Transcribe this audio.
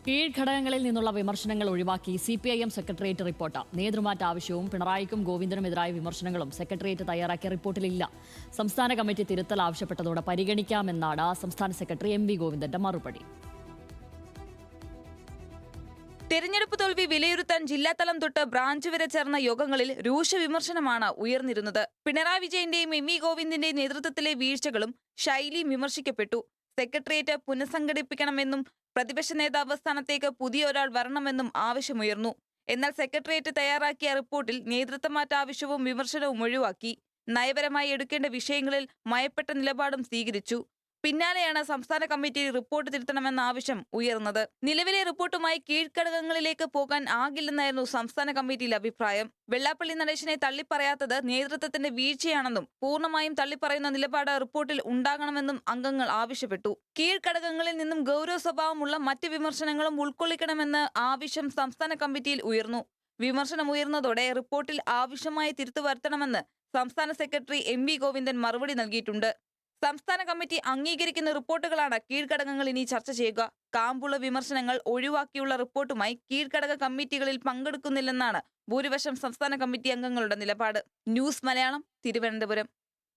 കീഴ്ഘടകങ്ങളിൽ നിന്നുള്ള വിമർശനങ്ങൾ ഒഴിവാക്കി CPIM സെക്രട്ടേറിയറ്റ് റിപ്പോർട്ട്. നേതൃമാറ്റ ആവശ്യവും പിണറായിക്കും ഗോവിന്ദനുമെതിരായ വിമർശനങ്ങളും സെക്രട്ടേറിയറ്റ് തയ്യാറാക്കിയ റിപ്പോർട്ടിലില്ല. സംസ്ഥാന കമ്മിറ്റി തിരുത്തൽ ആവശ്യപ്പെട്ടതോടെ പരിഗണിക്കാമെന്നാണ് സംസ്ഥാന സെക്രട്ടറി MV ഗോവിന്ദന്റെ മറുപടി. തെരഞ്ഞെടുപ്പ് തോൽവി വിലയിരുത്താൻ ജില്ലാതലം തൊട്ട് ബ്രാഞ്ച് വരെ ചേർന്ന യോഗങ്ങളിൽ രൂക്ഷ വിമർശനമാണ് ഉയർന്നിരുന്നത്. പിണറായി വിജയന്റെയും MV ഗോവിന്ദന്റെയും നേതൃത്വത്തിലെ വീഴ്ചകളും ശൈലിയും വിമർശിക്കപ്പെട്ടു. സെക്രട്ടേറിയറ്റ് പുനഃസംഘടിപ്പിക്കണമെന്നും പ്രതിപക്ഷ നേതാവ് സ്ഥാനത്തേക്ക് പുതിയ ഒരാൾ വരണമെന്നും ആവശ്യമുയർന്നു. എന്നാൽ സെക്രട്ടേറിയറ്റ് തയ്യാറാക്കിയ റിപ്പോർട്ടിൽ നേതൃത്വമാറ്റ ആവശ്യവും വിമർശനവും ഒഴിവാക്കി. നയപരമായി എടുക്കേണ്ട വിഷയങ്ങളിൽ മയപ്പെട്ട നിലപാടും സ്വീകരിച്ചു. പിന്നാലെയാണ് സംസ്ഥാന കമ്മിറ്റി റിപ്പോർട്ട് തിരുത്തണമെന്ന ആവശ്യം ഉയർന്നത്. നിലവിലെ റിപ്പോർട്ടുമായി കീഴ്ഘടകങ്ങളിലേക്ക് പോകാൻ ആകില്ലെന്നായിരുന്നു സംസ്ഥാന കമ്മിറ്റിയിലെ അഭിപ്രായം. വെള്ളാപ്പള്ളി നടേശനെ തള്ളിപ്പറയാത്തത് നേതൃത്വത്തിന്റെ വീഴ്ചയാണെന്നും പൂർണ്ണമായും തള്ളിപ്പറയുന്ന നിലപാട് റിപ്പോർട്ടിൽ ഉണ്ടാകണമെന്നും അംഗങ്ങൾ ആവശ്യപ്പെട്ടു. കീഴ്ഘടകങ്ങളിൽ നിന്നും ഗൗരവ സ്വഭാവമുള്ള മറ്റ് വിമർശനങ്ങളും ഉൾക്കൊള്ളിക്കണമെന്ന് ആവശ്യം സംസ്ഥാന കമ്മിറ്റിയിൽ ഉയർന്നു. വിമർശനം ഉയർന്നതോടെ റിപ്പോർട്ടിൽ ആവശ്യമായ തിരുത്തു വരുത്തണമെന്ന് സംസ്ഥാന സെക്രട്ടറി MV ഗോവിന്ദൻ മറുപടി നൽകിയിട്ടുണ്ട്. സംസ്ഥാന കമ്മിറ്റി അംഗീകരിക്കുന്ന റിപ്പോർട്ടുകളാണ് കീഴ്ഘടകങ്ങൾ ഇനി ചർച്ച ചെയ്യുക. കാമ്പുള്ള വിമർശനങ്ങൾ ഒഴിവാക്കിയുള്ള റിപ്പോർട്ടുമായി കീഴ്ഘടക കമ്മിറ്റികളിൽ പങ്കെടുക്കുന്നില്ലെന്നാണ് ഭൂരിപക്ഷം സംസ്ഥാന കമ്മിറ്റി അംഗങ്ങളുടെ നിലപാട്. ന്യൂസ് മലയാളം, തിരുവനന്തപുരം.